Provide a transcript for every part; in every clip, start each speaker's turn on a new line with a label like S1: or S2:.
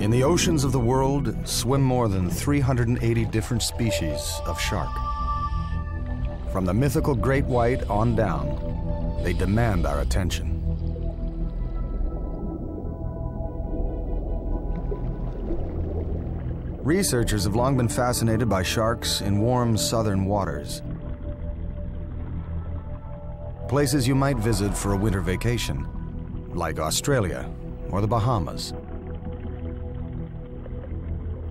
S1: In the oceans of the world swim more than 380 different species of shark. From the mythical great white on down, they demand our attention. Researchers have long been fascinated by sharks in warm southern waters. Places you might visit for a winter vacation, like Australia or the Bahamas.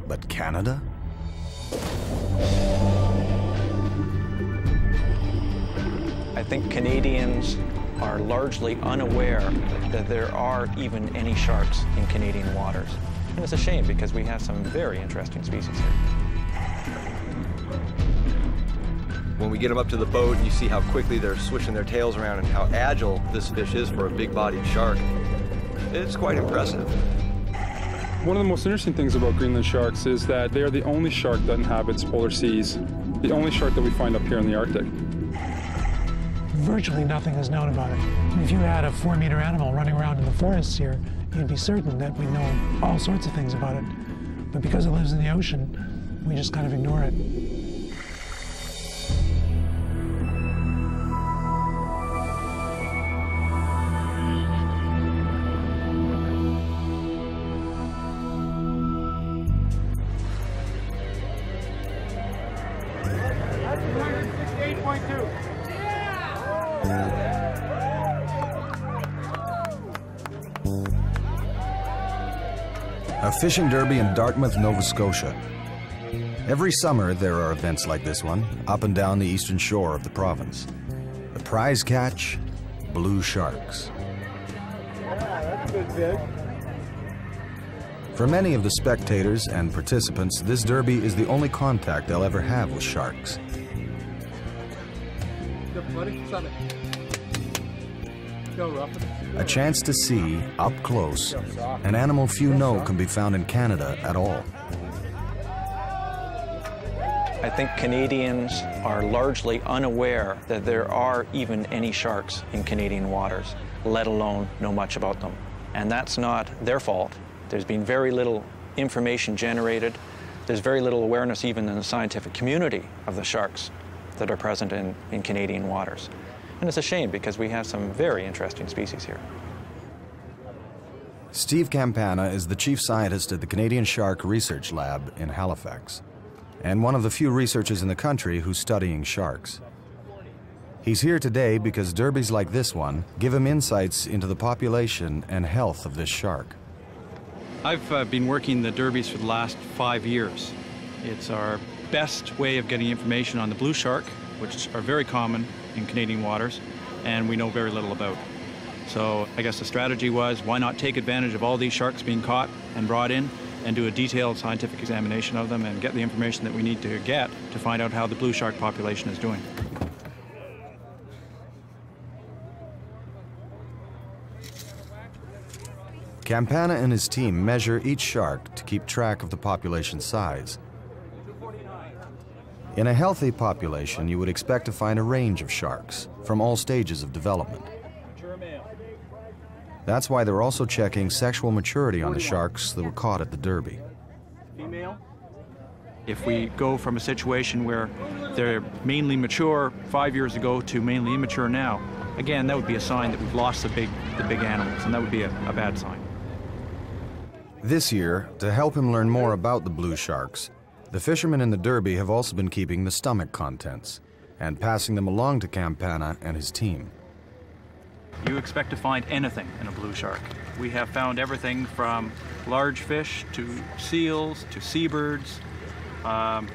S1: But Canada?
S2: I think Canadians are largely unaware that there are even any sharks in Canadian waters. And it's a shame because we have some very interesting species here.
S3: When we get them up to the boat, you see how quickly they're swishing their tails around and how agile this fish is for a big-bodied shark. It's quite impressive.
S4: One of the most interesting things about Greenland sharks is that they are the only shark that inhabits polar seas, the only shark that we find up here in the Arctic.
S5: Virtually nothing is known about it. If you had a 4-meter animal running around in the forests here, you'd be certain that we know all sorts of things about it. But because it lives in the ocean, we just kind of ignore it.
S1: A fishing derby in Dartmouth, Nova Scotia. Every summer there are events like this one up and down the eastern shore of the province. The prize catch, blue sharks.
S6: Yeah, that's a good fish.
S1: For many of the spectators and participants, this derby is the only contact they'll ever have with sharks. A chance to see, up close, an animal few know can be found in Canada at all.
S2: I think Canadians are largely unaware that there are even any sharks in Canadian waters, let alone know much about them. And that's not their fault. There's been very little information generated. There's very little awareness even in the scientific community of the sharks that are present in Canadian waters. And it's a shame because we have some very interesting species here.
S1: Steve Campana is the chief scientist at the Canadian Shark Research Lab in Halifax, and one of the few researchers in the country who's studying sharks. He's here today because derbies like this one give him insights into the population and health of this shark.
S7: I've been working the derbies for the last 5 years. It's our best way of getting information on the blue shark, which are very common in Canadian waters, and we know very little about. So I guess the strategy was, why not take advantage of all these sharks being caught and brought in and do a detailed scientific examination of them and get the information that we need to get to find out how the blue shark population is doing.
S1: Campana and his team measure each shark to keep track of the population size. In a healthy population, you would expect to find a range of sharks from all stages of development. That's why they're also checking sexual maturity on the sharks that were caught at the derby.
S7: If we go from a situation where they're mainly mature 5 years ago to mainly immature now, again, that would be a sign that we've lost the big animals, and that would be a bad sign.
S1: This year, to help him learn more about the blue sharks, the fishermen in the derby have also been keeping the stomach contents and passing them along to Campana and his team.
S7: You expect to find anything in a blue shark. We have found everything from large fish to seals to seabirds,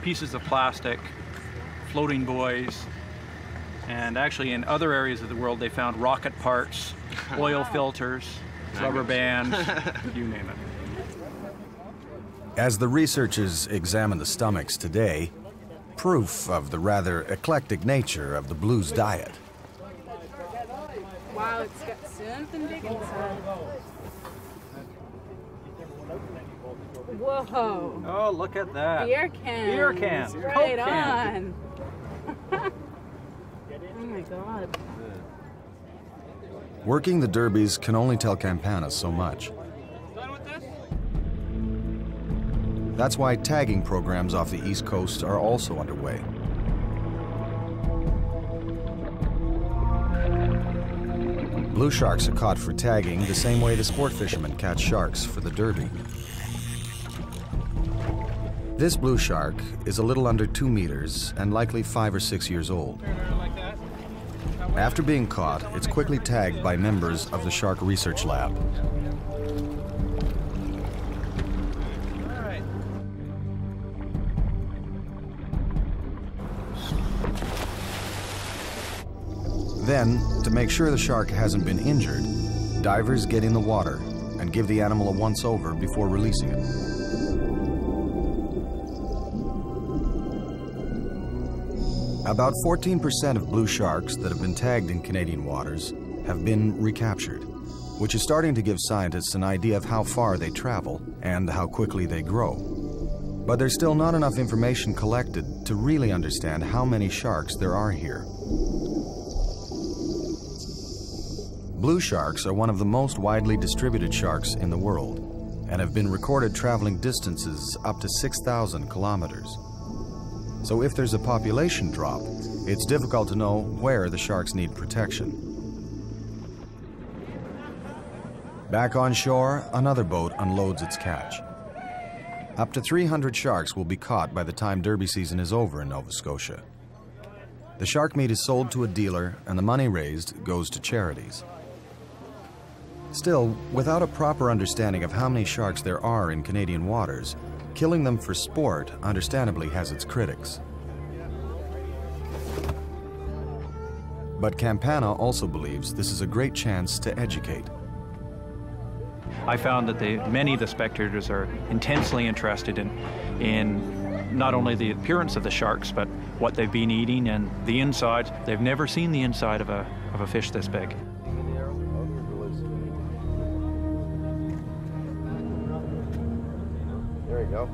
S7: pieces of plastic, floating buoys, and actually in other areas of the world they found rocket parts, oil filters, rubber bands, you name it.
S1: As the researchers examine the stomachs today, proof of the rather eclectic nature of the blues diet.
S8: Wow, it's got something big inside. Whoa.
S7: Oh, look at that.
S8: Beer cans.
S7: Beer cans.
S8: Right
S7: Coke
S8: on. Oh my God.
S1: Working the derbies can only tell Campana so much. That's why tagging programs off the East Coast are also underway. Blue sharks are caught for tagging the same way the sport fishermen catch sharks for the Derby. This blue shark is a little under 2 meters and likely 5 or 6 years old. After being caught, it's quickly tagged by members of the Shark Research Lab. Then, to make sure the shark hasn't been injured, divers get in the water and give the animal a once-over before releasing it. About 14% of blue sharks that have been tagged in Canadian waters have been recaptured, which is starting to give scientists an idea of how far they travel and how quickly they grow. But there's still not enough information collected to really understand how many sharks there are here. Blue sharks are one of the most widely distributed sharks in the world and have been recorded traveling distances up to 6,000 kilometers. So if there's a population drop, it's difficult to know where the sharks need protection. Back on shore, another boat unloads its catch. Up to 300 sharks will be caught by the time Derby season is over in Nova Scotia. The shark meat is sold to a dealer and the money raised goes to charities. Still, without a proper understanding of how many sharks there are in Canadian waters, killing them for sport understandably has its critics. But Campana also believes this is a great chance to educate.
S7: I found that many of the spectators are intensely interested in not only the appearance of the sharks, but what they've been eating and the inside. They've never seen the inside of a fish this big.
S3: There you go.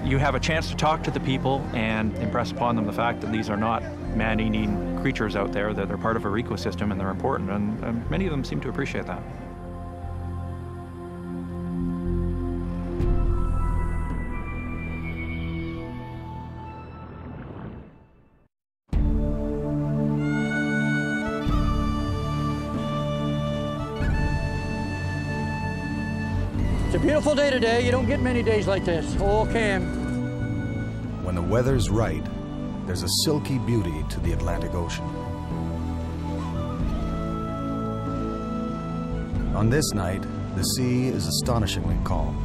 S7: You have a chance to talk to the people and impress upon them the fact that these are not man-eating creatures out there, that they're part of our ecosystem and they're important, and many of them seem to appreciate that.
S9: It's a beautiful day today. You don't get many days like this. Oh, Cam.
S1: When the weather's right, there's a silky beauty to the Atlantic Ocean. On this night, the sea is astonishingly calm.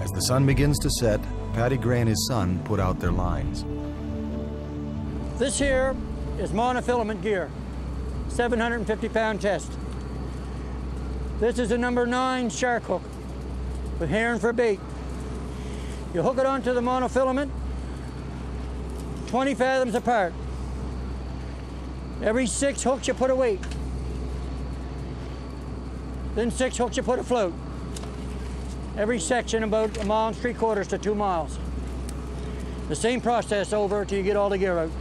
S1: As the sun begins to set, Paddy Gray and his son put out their lines.
S9: This here is monofilament gear, 750-pound test. This is a number 9 shark hook with herring for bait. You hook it onto the monofilament, 20 fathoms apart. Every 6 hooks you put a weight. Then 6 hooks you put a float. Every section about 1.75 miles to 2 miles. The same process over till you get all the gear out.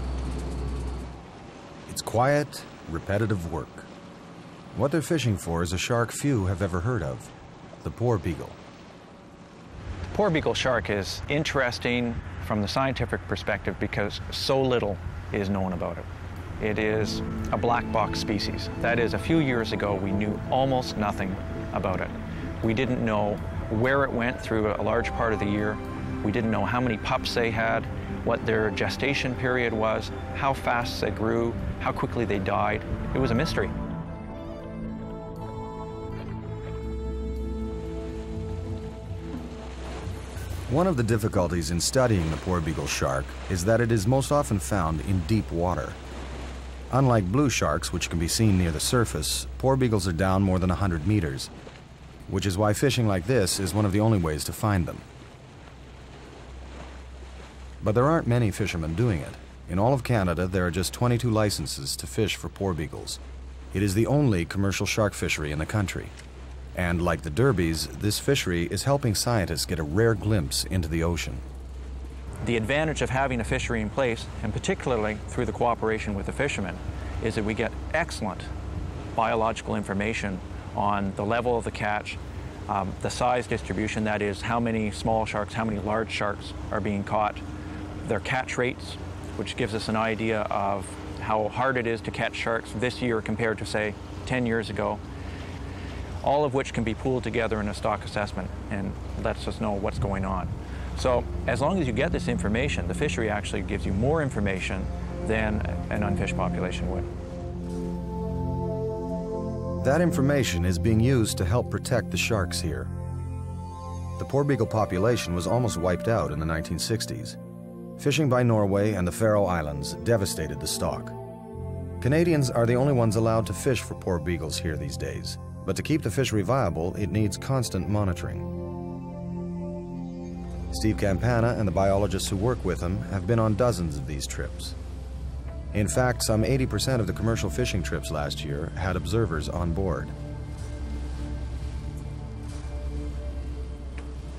S1: It's quiet, repetitive work. What they're fishing for is a shark few have ever heard of, the Porbeagle.
S2: The Porbeagle shark is interesting from the scientific perspective because so little is known about it. It is a black box species. That is, a few years ago we knew almost nothing about it. We didn't know where it went through a large part of the year. We didn't know how many pups they had, what their gestation period was, how fast they grew, how quickly they died. It was a mystery.
S1: One of the difficulties in studying the Porbeagle shark is that it is most often found in deep water. Unlike blue sharks, which can be seen near the surface, Porbeagles are down more than 100 meters, which is why fishing like this is one of the only ways to find them. But there aren't many fishermen doing it. In all of Canada, there are just 22 licenses to fish for Porbeagles. It is the only commercial shark fishery in the country. And like the derbies, this fishery is helping scientists get a rare glimpse into the ocean.
S2: The advantage of having a fishery in place, and particularly through the cooperation with the fishermen, is that we get excellent biological information on the level of the catch, The size distribution, that is how many small sharks, how many large sharks are being caught, their catch rates, which gives us an idea of how hard it is to catch sharks this year compared to, say, 10 years ago, all of which can be pooled together in a stock assessment and lets us know what's going on. So as long as you get this information, the fishery actually gives you more information than an unfished population would.
S1: That information is being used to help protect the sharks here. The Porbeagle population was almost wiped out in the 1960s. Fishing by Norway and the Faroe Islands devastated the stock. Canadians are the only ones allowed to fish for Porbeagles here these days, but to keep the fishery viable, it needs constant monitoring. Steve Campana and the biologists who work with him have been on dozens of these trips. In fact, some 80% of the commercial fishing trips last year had observers on board.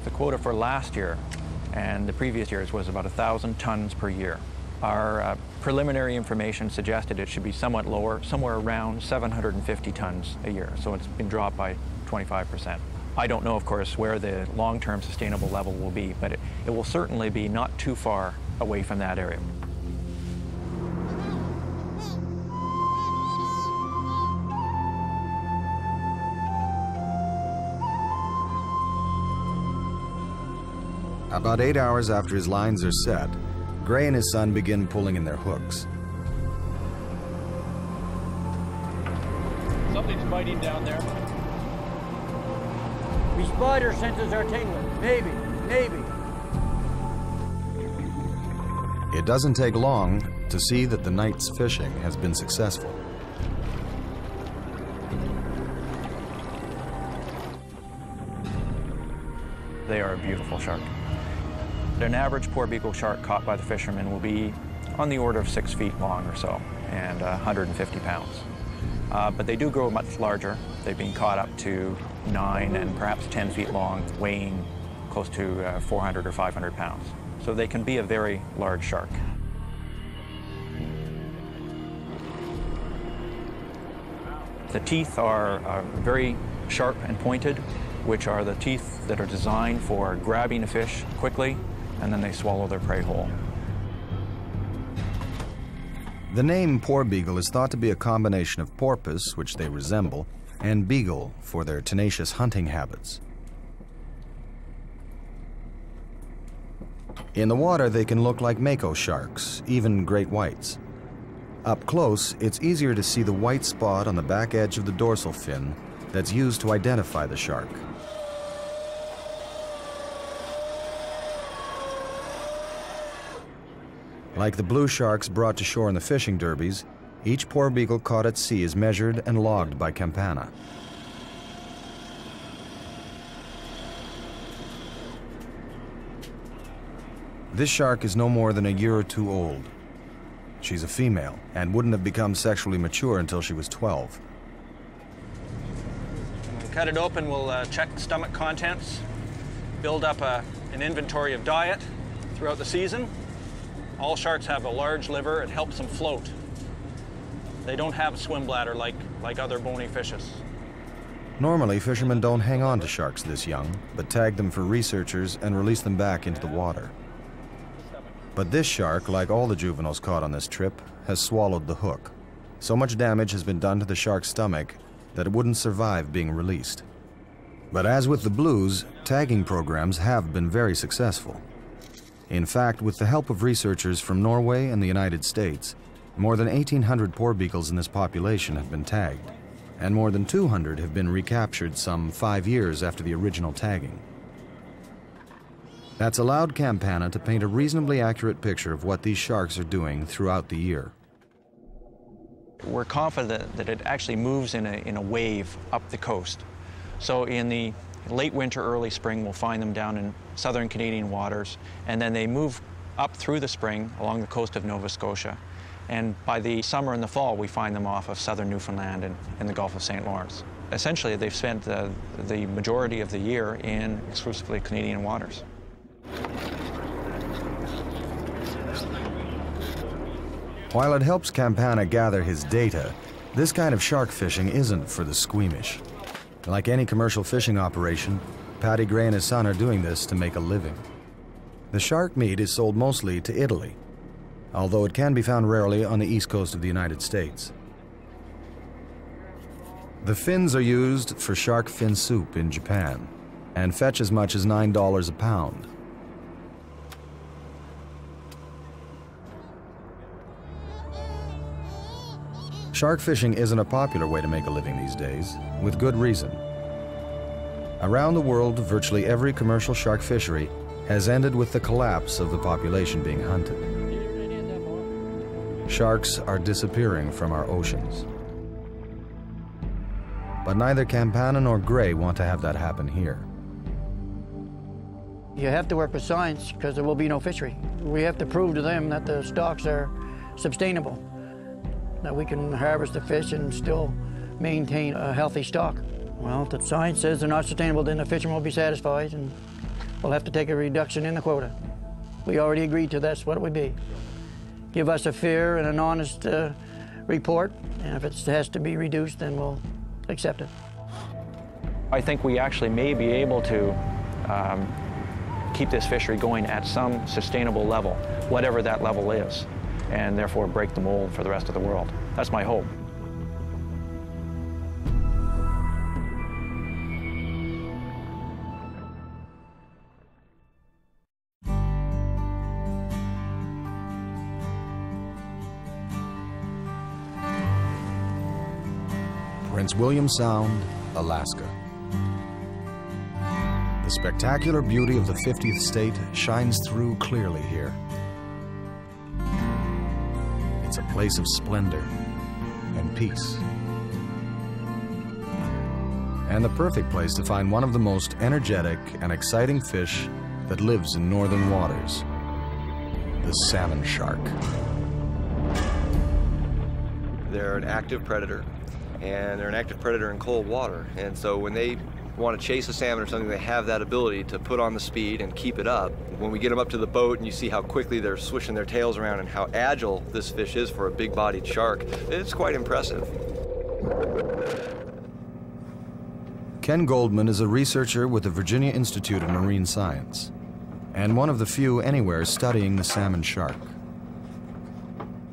S2: The quota for last year and the previous years was about 1,000 tons per year. Our preliminary information suggested it should be somewhat lower, somewhere around 750 tons a year, so it's been dropped by 25%. I don't know, of course, where the long-term sustainable level will be, but it will certainly be not too far away from that area.
S1: About 8 hours after his lines are set, Gray and his son begin pulling in their hooks.
S7: Something's biting down there.
S9: My spider senses are tingling. Maybe, maybe.
S1: It doesn't take long to see that the night's fishing has been successful.
S2: They are a beautiful shark. An average Porbeagle shark caught by the fishermen will be on the order of 6 feet long or so, and 150 pounds. But they do grow much larger. They've been caught up to 9 and perhaps 10 feet long, weighing close to 400 or 500 pounds. So they can be a very large shark. The teeth are very sharp and pointed, which are the teeth that are designed for grabbing a fish quickly, and then they swallow their prey whole.
S1: The name Porbeagle is thought to be a combination of porpoise, which they resemble, and beagle for their tenacious hunting habits. In the water, they can look like mako sharks, even great whites. Up close, it's easier to see the white spot on the back edge of the dorsal fin that's used to identify the shark. Like the blue sharks brought to shore in the fishing derbies, each Porbeagle caught at sea is measured and logged by Campana. This shark is no more than a year or two old. She's a female and wouldn't have become sexually mature until she was 12.
S2: When we cut it open, we'll check the stomach contents, build up an inventory of diet throughout the season. All sharks have a large liver. It helps them float. They don't have a swim bladder like other bony fishes.
S1: Normally, fishermen don't hang on to sharks this young, but tag them for researchers and release them back into the water. But this shark, like all the juveniles caught on this trip, has swallowed the hook. So much damage has been done to the shark's stomach that it wouldn't survive being released. But as with the blues, tagging programs have been very successful. In fact, with the help of researchers from Norway and the United States, more than 1,800 Porbeagles in this population have been tagged, and more than 200 have been recaptured some 5 years after the original tagging. That's allowed Campana to paint a reasonably accurate picture of what these sharks are doing throughout the year.
S2: We're confident that it actually moves in a wave up the coast. So in the late winter, early spring, we'll find them down in southern Canadian waters, and then they move up through the spring along the coast of Nova Scotia. And by the summer and the fall, we find them off of southern Newfoundland and in the Gulf of St. Lawrence. Essentially, they've spent the majority of the year in exclusively Canadian waters.
S1: While it helps Campana gather his data, this kind of shark fishing isn't for the squeamish. Like any commercial fishing operation, Paddy Gray and his son are doing this to make a living. The shark meat is sold mostly to Italy, although it can be found rarely on the east coast of the United States. The fins are used for shark fin soup in Japan and fetch as much as $9 a pound. Shark fishing isn't a popular way to make a living these days, with good reason. Around the world, virtually every commercial shark fishery has ended with the collapse of the population being hunted. Sharks are disappearing from our oceans. But neither Campana nor Gray want to have that happen here.
S9: You have to work with science because there will be no fishery. We have to prove to them that the stocks are sustainable, that we can harvest the fish and still maintain a healthy stock. Well, if the science says they're not sustainable, then the fishermen will be satisfied and we'll have to take a reduction in the quota. We already agreed to that's what it would be. Give us a fair and an honest report, and if it has to be reduced, then we'll accept it.
S2: I think we actually may be able to keep this fishery going at some sustainable level, whatever that level is, and therefore break the mold for the rest of the world. That's my hope.
S1: Prince William Sound, Alaska. The spectacular beauty of the 50th state shines through clearly here. It's a place of splendor and peace. And the perfect place to find one of the most energetic and exciting fish that lives in northern waters, the salmon shark.
S3: They're an active predator, and they're an active predator in cold water. And so when they want to chase a salmon or something, they have that ability to put on the speed and keep it up. When we get them up to the boat and you see how quickly they're swishing their tails around and how agile this fish is for a big-bodied shark, it's quite impressive.
S1: Ken Goldman is a researcher with the Virginia Institute of Marine Science, and one of the few anywhere studying the salmon shark.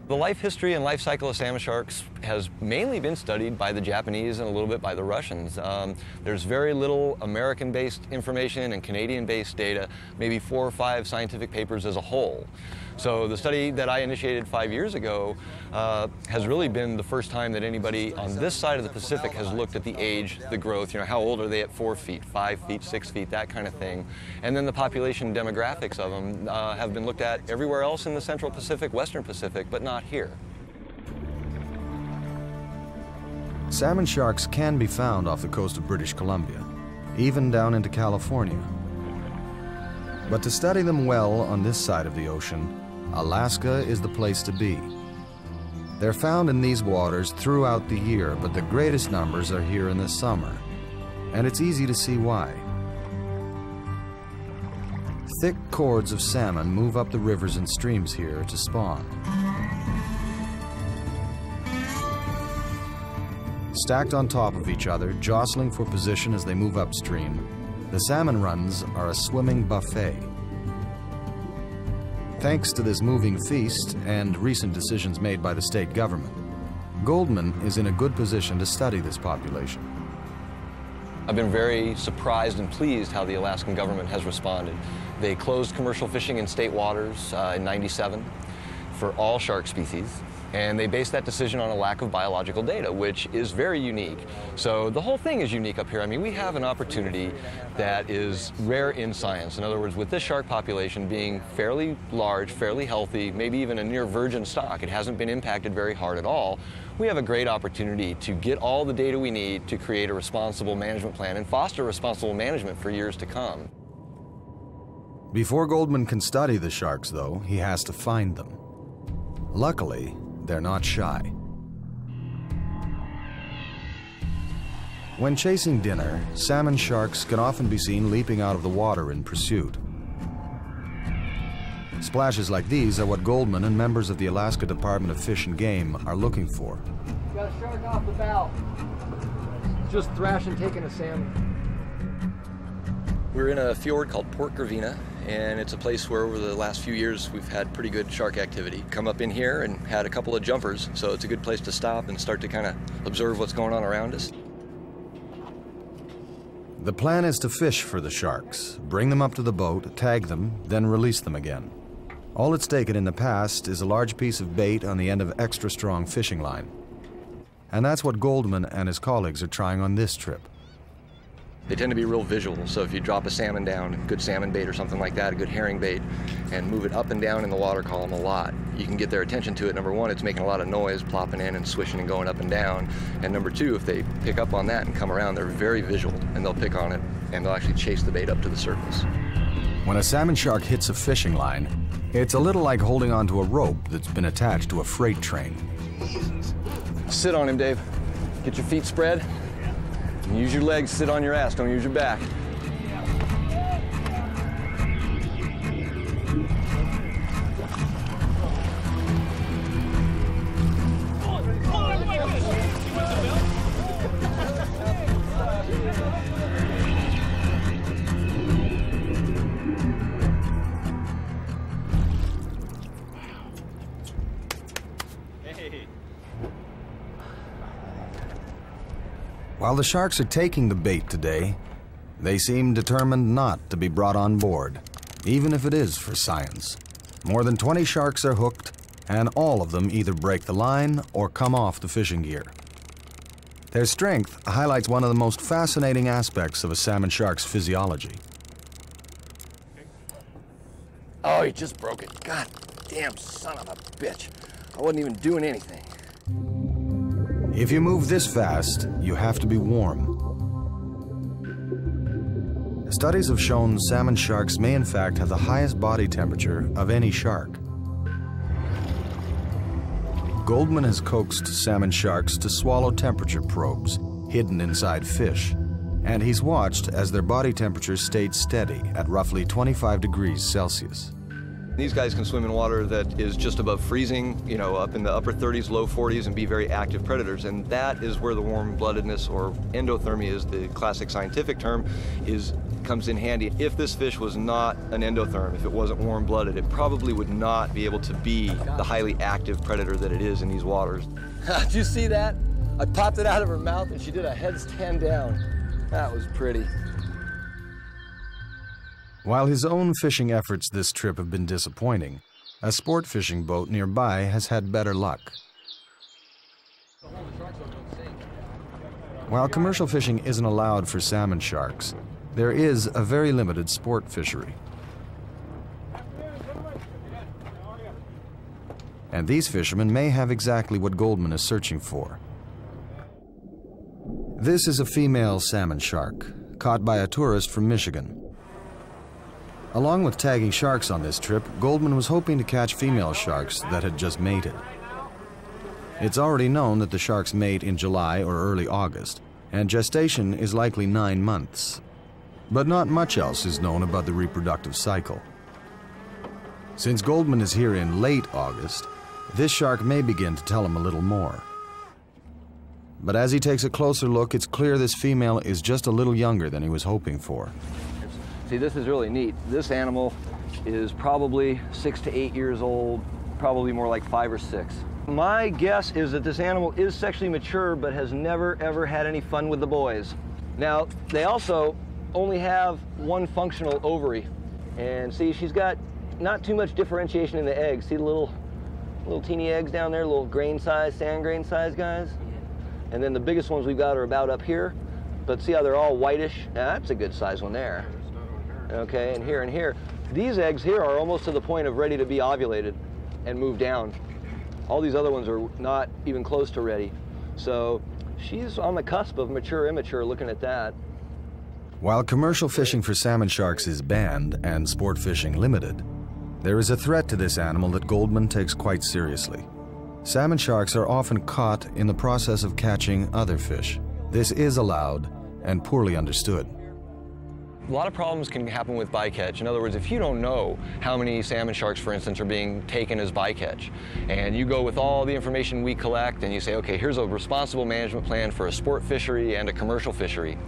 S3: The life history and life cycle of salmon sharks has mainly been studied by the Japanese and a little bit by the Russians. There's very little American-based information and Canadian-based data, maybe 4 or 5 scientific papers as a whole. So the study that I initiated 5 years ago has really been the first time that anybody on this side of the Pacific has looked at the age, the growth, you know, how old are they at 4 feet, 5 feet, 6 feet, that kind of thing. And then the population demographics of them have been looked at everywhere else in the Central Pacific, Western Pacific, but not here.
S1: Salmon sharks can be found off the coast of British Columbia, even down into California. But to study them well on this side of the ocean, Alaska is the place to be. They're found in these waters throughout the year, but the greatest numbers are here in the summer, and it's easy to see why. Thick cords of salmon move up the rivers and streams here to spawn. Stacked on top of each other, jostling for position as they move upstream, the salmon runs are a swimming buffet. Thanks to this moving feast and recent decisions made by the state government, Goldman is in a good position to study this population.
S3: I've been very surprised and pleased how the Alaskan government has responded. They closed commercial fishing in state waters in '97 for all shark species, and they based that decision on a lack of biological data, which is very unique. So the whole thing is unique up here. I mean, we have an opportunity that is rare in science. In other words, with this shark population being fairly large, fairly healthy, maybe even a near virgin stock, it hasn't been impacted very hard at all, we have a great opportunity to get all the data we need to create a responsible management plan and foster responsible management for years to come.
S1: Before Goldman can study the sharks, though, he has to find them. Luckily, they're not shy. When chasing dinner, salmon sharks can often be seen leaping out of the water in pursuit. Splashes like these are what Goldman and members of the Alaska Department of Fish and Game are looking for.
S6: Got a shark off the bow. just thrashing, taking a salmon.
S3: We're in a fjord called Port Gravina, and it's a place where over the last few years we've had pretty good shark activity. Come up in here and had a couple of jumpers, so it's a good place to stop and start to kind of observe what's going on around us.
S1: The plan is to fish for the sharks, bring them up to the boat, tag them, then release them again. All it's taken in the past is a large piece of bait on the end of extra strong fishing line. And that's what Goldman and his colleagues are trying on this trip.
S3: They tend to be real visual, so if you drop a salmon down, a good salmon bait or something like that, a good herring bait, and move it up and down in the water column a lot, you can get their attention to it. Number one, it's making a lot of noise, plopping in and swishing and going up and down. And number two, if they pick up on that and come around, they're very visual, and they'll pick on it, and they'll actually chase the bait up to the surface.
S1: When a salmon shark hits a fishing line, it's a little like holding onto a rope that's been attached to a freight train.
S3: Sit on him, Dave. Get your feet spread. And use your legs, sit on your ass, don't use your back.
S1: While the sharks are taking the bait today, they seem determined not to be brought on board, even if it is for science. More than 20 sharks are hooked, and all of them either break the line or come off the fishing gear. Their strength highlights one of the most fascinating aspects of a salmon shark's physiology.
S3: Oh, he just broke it. God damn son of a bitch. I wasn't even doing anything.
S1: If you move this fast, you have to be warm. Studies have shown salmon sharks may in fact have the highest body temperature of any shark. Goldman has coaxed salmon sharks to swallow temperature probes hidden inside fish, and he's watched as their body temperature stayed steady at roughly 25 degrees Celsius.
S3: These guys can swim in water that is just above freezing, you know, up in the upper 30s, low 40s, and be very active predators. And that is where the warm-bloodedness, or endothermy is the classic scientific term, comes in handy. If this fish was not an endotherm, if it wasn't warm-blooded, it probably would not be able to be the highly active predator that it is in these waters. Did you see that? I popped it out of her mouth and she did a headstand down. That was pretty.
S1: While his own fishing efforts this trip have been disappointing, a sport fishing boat nearby has had better luck. While commercial fishing isn't allowed for salmon sharks, there is a very limited sport fishery. And these fishermen may have exactly what Goldman is searching for. This is a female salmon shark, caught by a tourist from Michigan. Along with tagging sharks on this trip, Goldman was hoping to catch female sharks that had just mated. It's already known that the sharks mate in July or early August, and gestation is likely 9 months. But not much else is known about the reproductive cycle. Since Goldman is here in late August, this shark may begin to tell him a little more. But as he takes a closer look, it's clear this female is just a little younger than he was hoping for.
S3: See, this is really neat. This animal is probably 6 to 8 years old, probably more like 5 or 6. My guess is that this animal is sexually mature, but has never, ever had any fun with the boys. Now, they also only have one functional ovary. And see, she's got not too much differentiation in the eggs. See the little teeny eggs down there, little grain size, sand grain size guys? And then the biggest ones we've got are about up here. But see how they're all whitish? Now, that's a good size one there. Okay, and here and here. These eggs here are almost to the point of ready to be ovulated and move down. All these other ones are not even close to ready. So she's on the cusp of mature, immature, looking at that.
S1: While commercial fishing for salmon sharks is banned and sport fishing limited, there is a threat to this animal that Goldman takes quite seriously. Salmon sharks are often caught in the process of catching other fish. This is allowed and poorly understood.
S3: A lot of problems can happen with bycatch. In other words, if you don't know how many salmon sharks, for instance, are being taken as bycatch, and you go with all the information we collect and you say, okay, here's a responsible management plan for a sport fishery and a commercial fishery,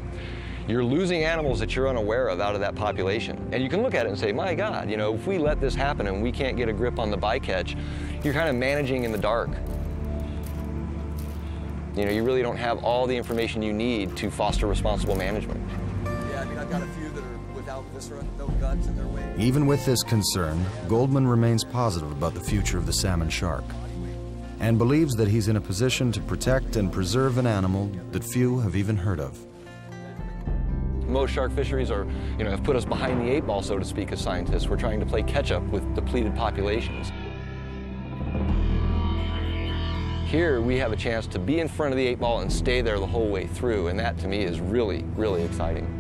S3: you're losing animals that you're unaware of out of that population. And you can look at it and say, my God, you know, if we let this happen and we can't get a grip on the bycatch, you're kind of managing in the dark. You know, you really don't have all the information you need to foster responsible management.
S10: Yeah, I mean, I've got a few that are without viscera, no guts in their wings.
S1: Even with this concern, Goldman remains positive about the future of the salmon shark and believes that he's in a position to protect and preserve an animal that few have even heard of.
S3: Most shark fisheries are, you know, have put us behind the 8 ball, so to speak, as scientists. We're trying to play catch up with depleted populations. Here, we have a chance to be in front of the 8 ball and stay there the whole way through, and that, to me, is really, really exciting.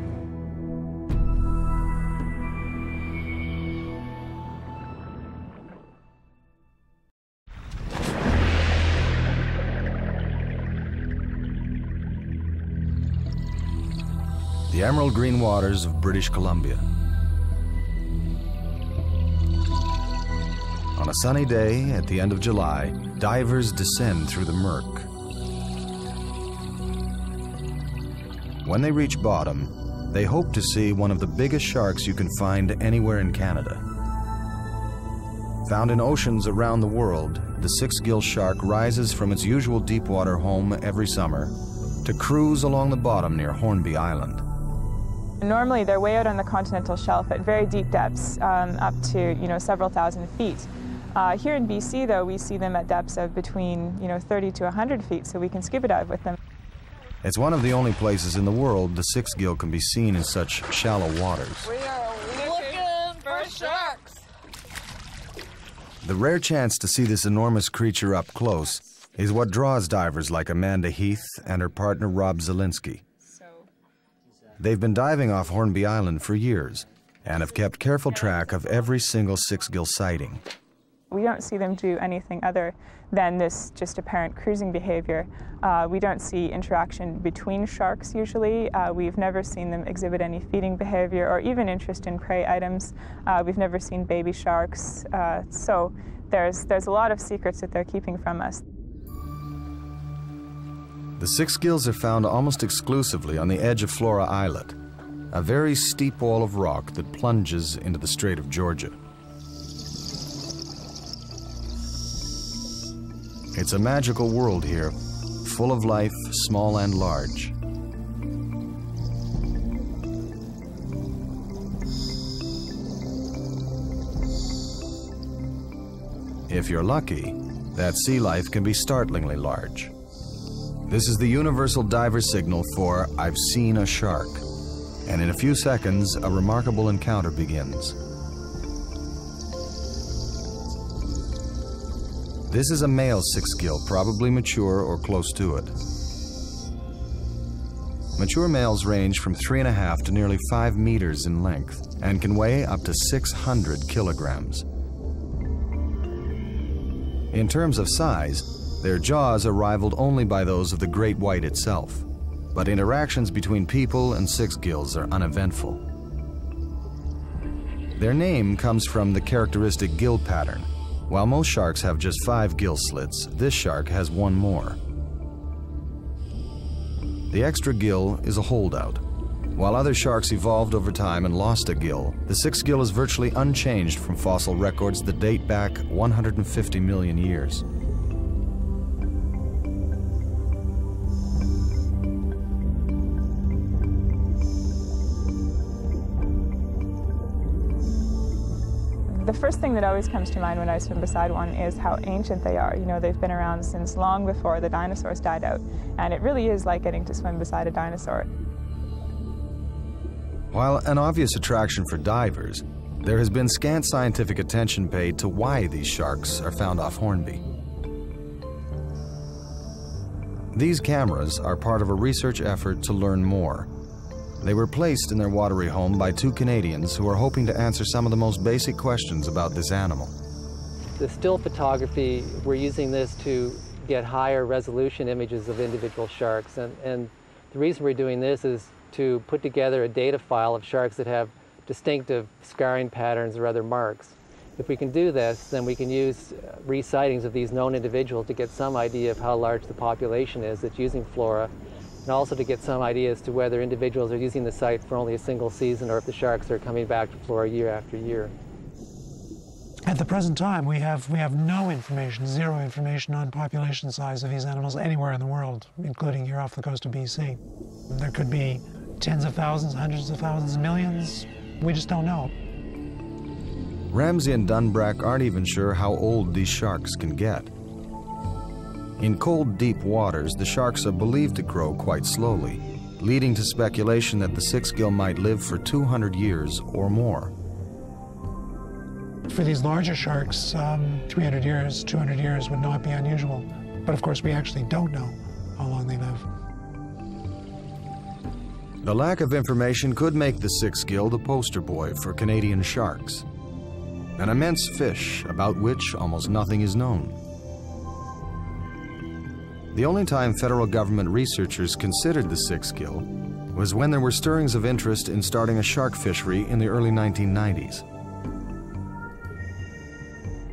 S1: The emerald green waters of British Columbia. On a sunny day at the end of July, divers descend through the murk. When they reach bottom, they hope to see one of the biggest sharks you can find anywhere in Canada. Found in oceans around the world, the 6 gill shark rises from its usual deepwater home every summer to cruise along the bottom near Hornby Island.
S11: Normally, they're way out on the continental shelf at very deep depths, up to several thousand feet. Here in BC, though, we see them at depths of between 30 to 100 feet, so we can scuba dive with them.
S1: It's one of the only places in the world the 6 gill can be seen in such shallow waters.
S12: We are looking for sharks.
S1: The rare chance to see this enormous creature up close is what draws divers like Amanda Heath and her partner Rob Zielinski. They've been diving off Hornby Island for years and have kept careful track of every single 6 gill sighting.
S11: We don't see them do anything other than this just apparent cruising behavior. We don't see interaction between sharks usually. We've never seen them exhibit any feeding behavior or even interest in prey items. We've never seen baby sharks. So there's a lot of secrets that they're keeping from us.
S1: The 6 gills are found almost exclusively on the edge of Flora Islet, a very steep wall of rock that plunges into the Strait of Georgia. It's a magical world here, full of life, small and large. If you're lucky, that sea life can be startlingly large. This is the universal diver signal for "I've seen a shark," and in a few seconds, a remarkable encounter begins. This is a male 6 gill, probably mature or close to it. Mature males range from 3.5 to nearly 5 meters in length and can weigh up to 600 kilograms. In terms of size, their jaws are rivaled only by those of the great white itself, but interactions between people and 6 gills are uneventful. Their name comes from the characteristic gill pattern. While most sharks have just 5 gill slits, this shark has 1 more. The extra gill is a holdout. While other sharks evolved over time and lost a gill, the 6 gill is virtually unchanged from fossil records that date back 150 million years.
S11: The first thing that always comes to mind when I swim beside one is how ancient they are. They've been around since long before the dinosaurs died out, and it really is like getting to swim beside a dinosaur.
S1: While an obvious attraction for divers, there has been scant scientific attention paid to why these sharks are found off Hornby. These cameras are part of a research effort to learn more. They were placed in their watery home by 2 Canadians who are hoping to answer some of the most basic questions about this animal.
S13: The still photography, we're using this to get higher resolution images of individual sharks, and The reason we're doing this is to put together a data file of sharks that have distinctive scarring patterns or other marks. If we can do this, then we can use re-sightings of these known individuals to get some idea of how large the population is that's using flora, and also to get some idea as to whether individuals are using the site for only a single season or if the sharks are coming back to flora year after year.
S5: At the present time, we have no information, zero information on population size of these animals anywhere in the world, including here off the coast of BC. There could be tens of thousands, hundreds of thousands, millions. We just don't know.
S1: Ramsey and Dunbrack aren't even sure how old these sharks can get. In cold, deep waters, the sharks are believed to grow quite slowly, leading to speculation that the six-gill might live for 200 years or more.
S5: For these larger sharks, 300 years, 200 years would not be unusual. But of course, we actually don't know how long they live.
S1: The lack of information could make the six-gill the poster boy for Canadian sharks, an immense fish about which almost nothing is known. The only time federal government researchers considered the six-gill was when there were stirrings of interest in starting a shark fishery in the early 1990s.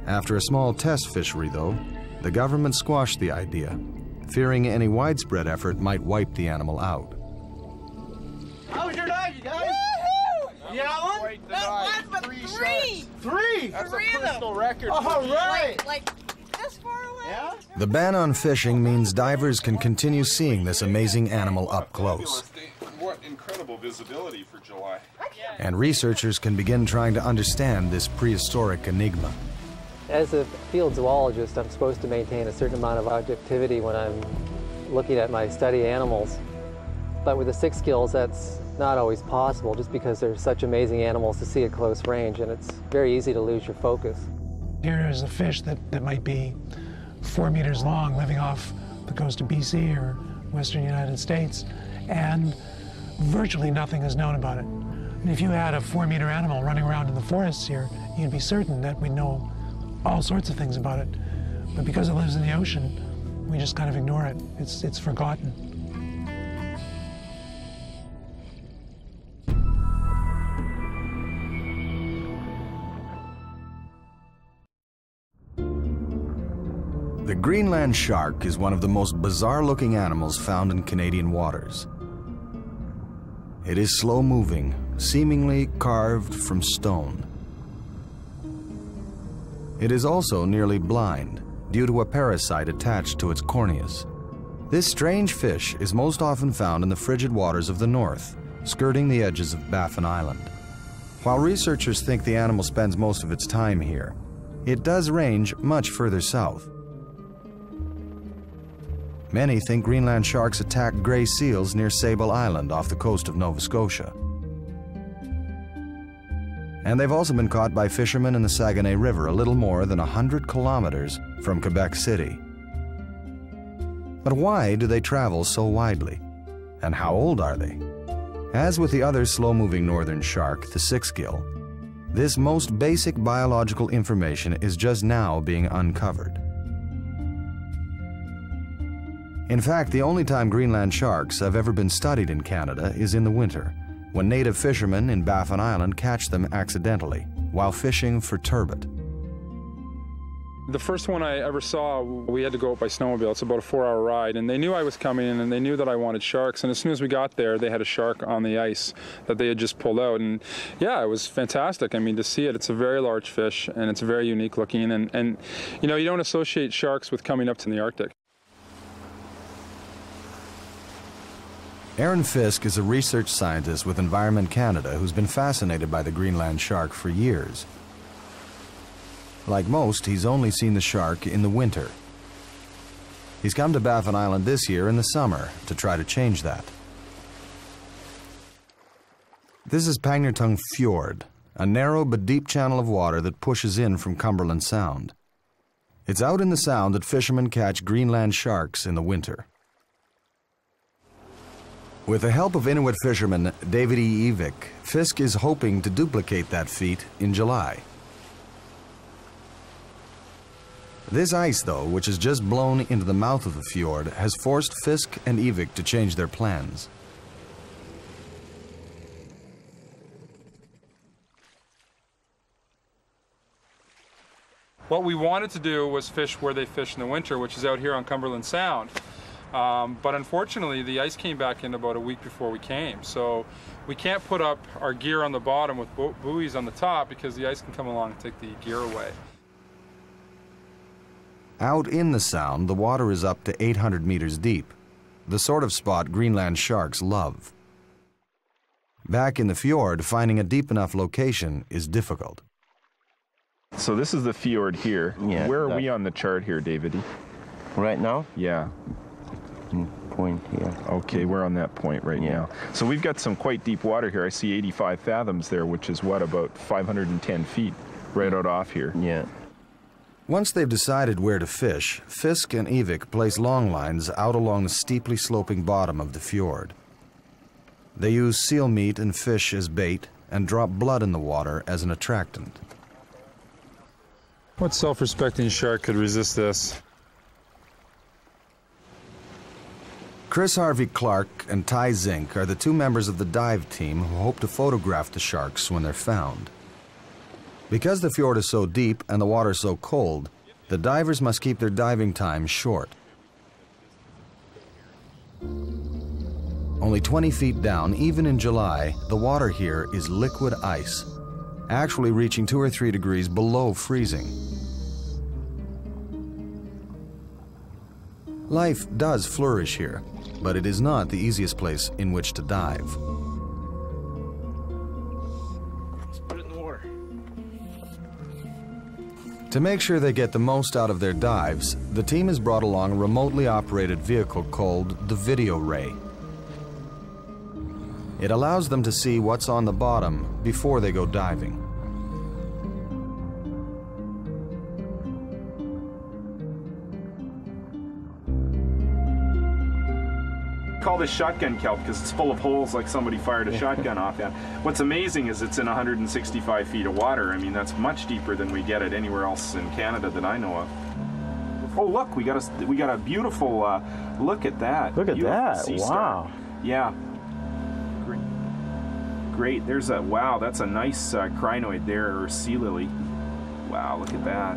S1: After a small test fishery, though, the government squashed the idea, fearing any widespread effort might wipe the animal out.
S12: How was your night, you guys? Woohoo! Yeah, one? Not one, but three! Three? That's a crystal record. All right! Like this far away? Yeah?
S1: The ban on fishing means divers can continue seeing this amazing animal up close.
S14: What incredible visibility for July.
S1: And researchers can begin trying to understand this prehistoric enigma.
S13: As a field zoologist, I'm supposed to maintain a certain amount of objectivity when I'm looking at my study animals. But with the six-gills, that's not always possible just because they're such amazing animals to see at close range, and it's very easy to lose your focus.
S5: Here is a fish that might be 4 meters long living off the coast of BC or western United States, and virtually nothing is known about it. And if you had a 4-meter animal running around in the forests here, you'd be certain that we know all sorts of things about it. But because it lives in the ocean, we just kind of ignore it. It's forgotten.
S1: The Greenland shark is one of the most bizarre-looking animals found in Canadian waters. It is slow-moving, seemingly carved from stone. It is also nearly blind due to a parasite attached to its corneas. This strange fish is most often found in the frigid waters of the north, skirting the edges of Baffin Island. While researchers think the animal spends most of its time here, it does range much further south. Many think Greenland sharks attack gray seals near Sable Island off the coast of Nova Scotia. And they've also been caught by fishermen in the Saguenay River a little more than 100 kilometers from Quebec City. But why do they travel so widely? And how old are they? As with the other slow-moving northern shark, the six-gill, this most basic biological information is just now being uncovered. In fact, the only time Greenland sharks have ever been studied in Canada is in the winter, when native fishermen in Baffin Island catch them accidentally while fishing for turbot.
S4: The first one I ever saw, we had to go up by snowmobile. It's about a 4-hour ride, and they knew I was coming in, and they knew that I wanted sharks. And as soon as we got there, they had a shark on the ice that they had just pulled out. And yeah, it was fantastic. I mean, to see it, it's a very large fish, and it's very unique looking. And you know, you don't associate sharks with coming up to the Arctic.
S1: Aaron Fisk is a research scientist with Environment Canada who's been fascinated by the Greenland shark for years. Like most, he's only seen the shark in the winter. He's come to Baffin Island this year in the summer to try to change that. This is Pagnertung Fjord, a narrow but deep channel of water that pushes in from Cumberland Sound. It's out in the sound that fishermen catch Greenland sharks in the winter. With the help of Inuit fisherman David E. Evik, Fisk is hoping to duplicate that feat in July. This ice, though, which has just blown into the mouth of the fjord, has forced Fisk and Evik to change their plans.
S4: What we wanted to do was fish where they fish in the winter, which is out here on Cumberland Sound. But unfortunately, the ice came back in about a week before we came. So we can't put up our gear on the bottom with buoys on the top because the ice can come along and take the gear away.
S1: Out in the Sound, the water is up to 800 meters deep, the sort of spot Greenland sharks love. Back in the fjord, finding a deep enough location is difficult.
S14: So this is the fjord here.
S15: Yeah.
S14: Where are we on the chart here, David?
S15: Right now?
S14: Yeah.
S15: Point here.
S14: Okay, we're on that point right now. So we've got some quite deep water here. I see 85 fathoms there, which is what, about 510 feet right out off here.
S15: Yeah.
S1: Once they've decided where to fish, Fisk and Evik place long lines out along the steeply sloping bottom of the fjord. They use seal meat and fish as bait and drop blood in the water as an attractant.
S4: What self-respecting shark could resist this?
S1: Chris Harvey Clark and Ty Zink are the two members of the dive team who hope to photograph the sharks when they're found. Because the fjord is so deep and the water so cold, the divers must keep their diving time short. Only 20 feet down, even in July, the water here is liquid ice, actually reaching 2 or 3 degrees below freezing. Life does flourish here, but it is not the easiest place in which to dive.
S12: Let's put it in the water.
S1: To make sure they get the most out of their dives, the team has brought along a remotely operated vehicle called the Video Ray. It allows them to see what's on the bottom before they go diving.
S14: Call this shotgun kelp because it's full of holes like somebody fired a shotgun off at. What's amazing is it's in 165 feet of water. I mean, that's much deeper than we get it anywhere else in Canada that I know of. Oh, look, we got a beautiful look at that.
S15: Look at
S14: Beautiful
S15: that!
S14: sea star.
S15: Wow.
S14: Yeah. Great. There's a wow. That's a nice crinoid there, or sea lily. Wow, look at that.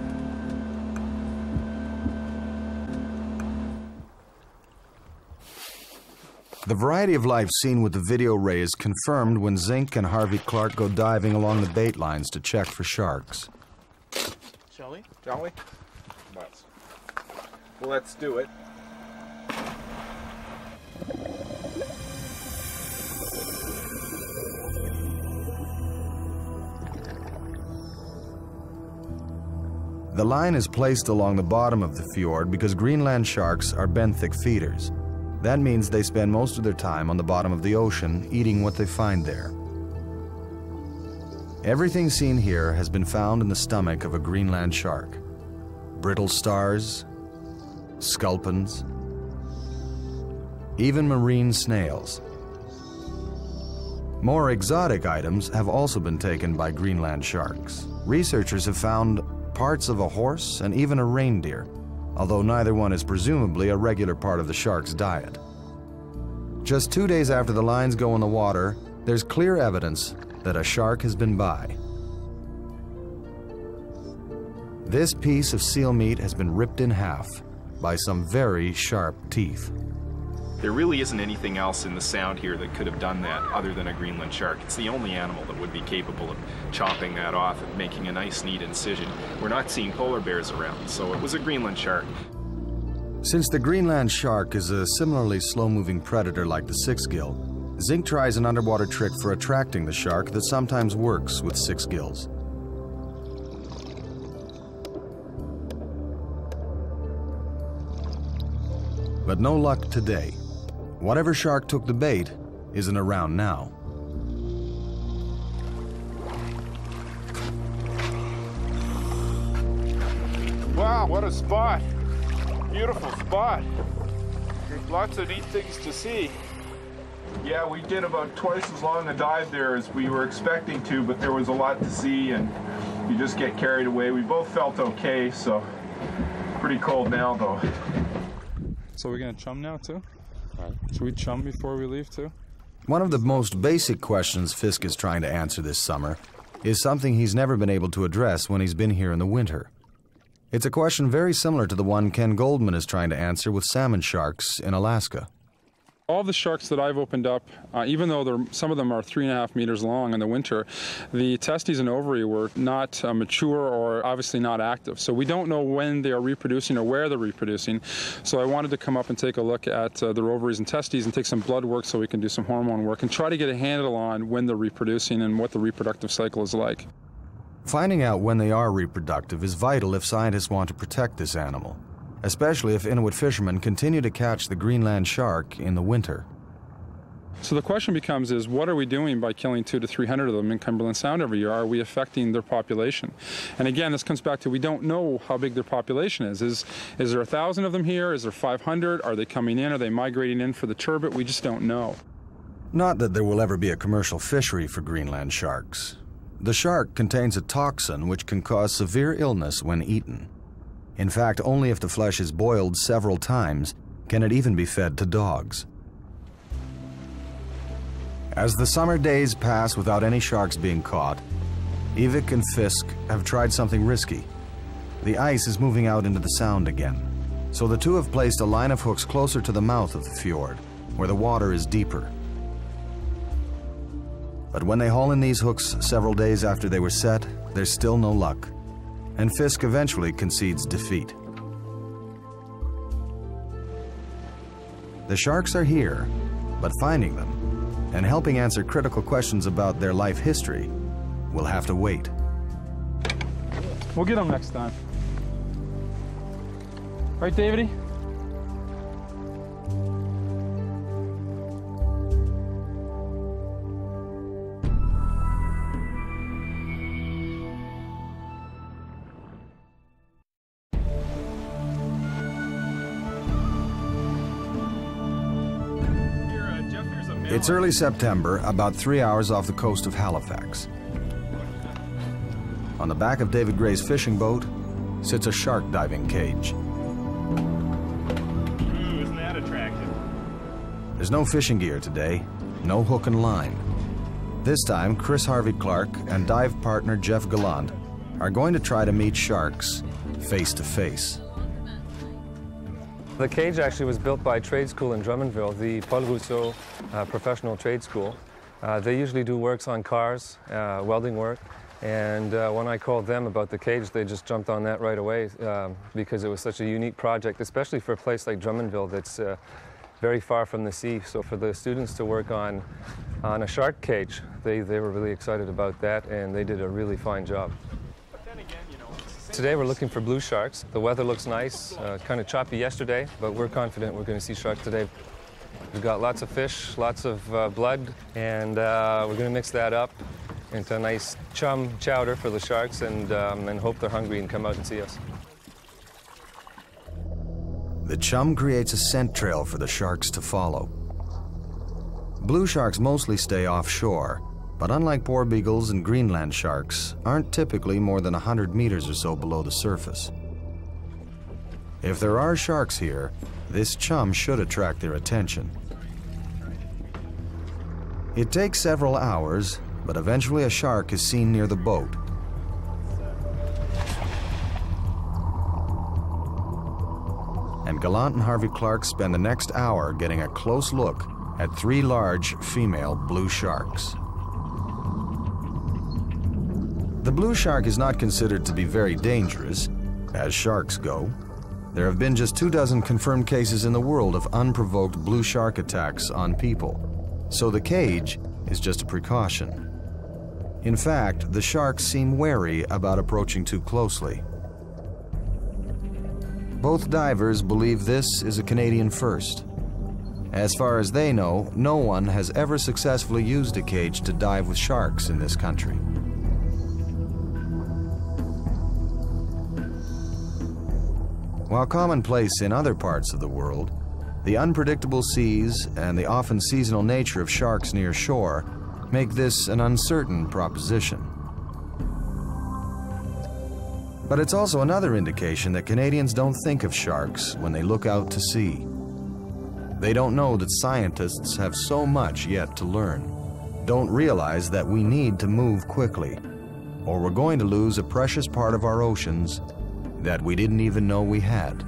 S1: The variety of life seen with the Video Ray is confirmed when Zink and Harvey Clark go diving along the bait lines to check for sharks.
S12: Shall we?
S14: Shall we? Let's do it.
S1: The line is placed along the bottom of the fjord because Greenland sharks are benthic feeders. That means they spend most of their time on the bottom of the ocean, eating what they find there. Everything seen here has been found in the stomach of a Greenland shark. Brittle stars, sculpins, even marine snails. More exotic items have also been taken by Greenland sharks. Researchers have found parts of a horse and even a reindeer, although neither one is presumably a regular part of the shark's diet. Just 2 days after the lines go in the water, there's clear evidence that a shark has been by. This piece of seal meat has been ripped in half by some very sharp teeth.
S14: There really isn't anything else in the Sound here that could have done that other than a Greenland shark. It's the only animal that would be capable of chopping that off and making a nice, neat incision. We're not seeing polar bears around, so it was a Greenland shark.
S1: Since the Greenland shark is a similarly slow-moving predator like the six-gill, Zink tries an underwater trick for attracting the shark that sometimes works with six gills. But no luck today. Whatever shark took the bait isn't around now.
S14: Wow, what a spot. Beautiful spot. Lots of neat things to see. Yeah, we did about twice as long a dive there as we were expecting to, but there was a lot to see and you just get carried away. We both felt okay, so Pretty cold now, though.
S4: So we're gonna chum now too? Should we chum before we leave too?
S1: One of the most basic questions Fisk is trying to answer this summer is something he's never been able to address when he's been here in the winter. It's a question very similar to the one Ken Goldman is trying to answer with salmon sharks in Alaska.
S4: All the sharks that I've opened up, even though some of them are 3.5 meters long in the winter, the testes and ovary were not mature or obviously not active. So we don't know when they are reproducing or where they're reproducing. So I wanted to come up and take a look at their ovaries and testes and take some blood work so we can do some hormone work and try to get a handle on when they're reproducing and what the reproductive cycle is like.
S1: Finding out when they are reproductive is vital if scientists want to protect this animal, especially if Inuit fishermen continue to catch the Greenland shark in the winter.
S4: So the question becomes is, what are we doing by killing 200 to 300 of them in Cumberland Sound every year? Are we affecting their population? And again, this comes back to we don't know how big their population is. Is there 1,000 of them here? Is there 500? Are they coming in? Are they migrating in for the turbot? We just don't know.
S1: Not that there will ever be a commercial fishery for Greenland sharks. The shark contains a toxin which can cause severe illness when eaten. In fact, only if the flesh is boiled several times can it even be fed to dogs. As the summer days pass without any sharks being caught, Evik and Fisk have tried something risky. The ice is moving out into the sound again, so the two have placed a line of hooks closer to the mouth of the fjord, where the water is deeper. But when they haul in these hooks several days after they were set, there's still no luck, and Fisk eventually concedes defeat. The sharks are here, but finding them and helping answer critical questions about their life history will have to wait.
S4: We'll get them next time. Right, Davey?
S1: It's early September, about 3 hours off the coast of Halifax. On the back of David Gray's fishing boat sits a shark diving cage.
S14: Ooh, isn't that attractive?
S1: There's no fishing gear today, no hook and line. This time, Chris Harvey Clark and dive partner Jeff Gallant are going to try to meet sharks face to face.
S3: The cage actually was built by a trade school in Drummondville, the Paul Rousseau professional trade school. They usually do works on cars, welding work, and when I called them about the cage, they just jumped on that right away because it was such a unique project, especially for a place like Drummondville that's very far from the sea. So for the students to work on a shark cage, they were really excited about that, and they did a really fine job. Today we're looking for blue sharks. The weather looks nice, kind of choppy yesterday, but we're confident we're going to see sharks today. We've got lots of fish, lots of blood, and we're going to mix that up into a nice chum chowder for the sharks and hope they're hungry and come out and see us.
S1: The chum creates a scent trail for the sharks to follow. Blue sharks mostly stay offshore, but unlike Porbeagles and Greenland sharks, aren't typically more than 100 meters or so below the surface. If there are sharks here, this chum should attract their attention. It takes several hours, but eventually a shark is seen near the boat. And Gallant and Harvey Clark spend the next hour getting a close look at 3 large female blue sharks. The blue shark is not considered to be very dangerous, as sharks go. There have been just 24 confirmed cases in the world of unprovoked blue shark attacks on people, so the cage is just a precaution. In fact, the sharks seem wary about approaching too closely. Both divers believe this is a Canadian first. As far as they know, no one has ever successfully used a cage to dive with sharks in this country. While commonplace in other parts of the world, the unpredictable seas and the often seasonal nature of sharks near shore make this an uncertain proposition. But it's also another indication that Canadians don't think of sharks when they look out to sea. They don't know that scientists have so much yet to learn, don't realize that we need to move quickly, or we're going to lose a precious part of our oceans that we didn't even know we had.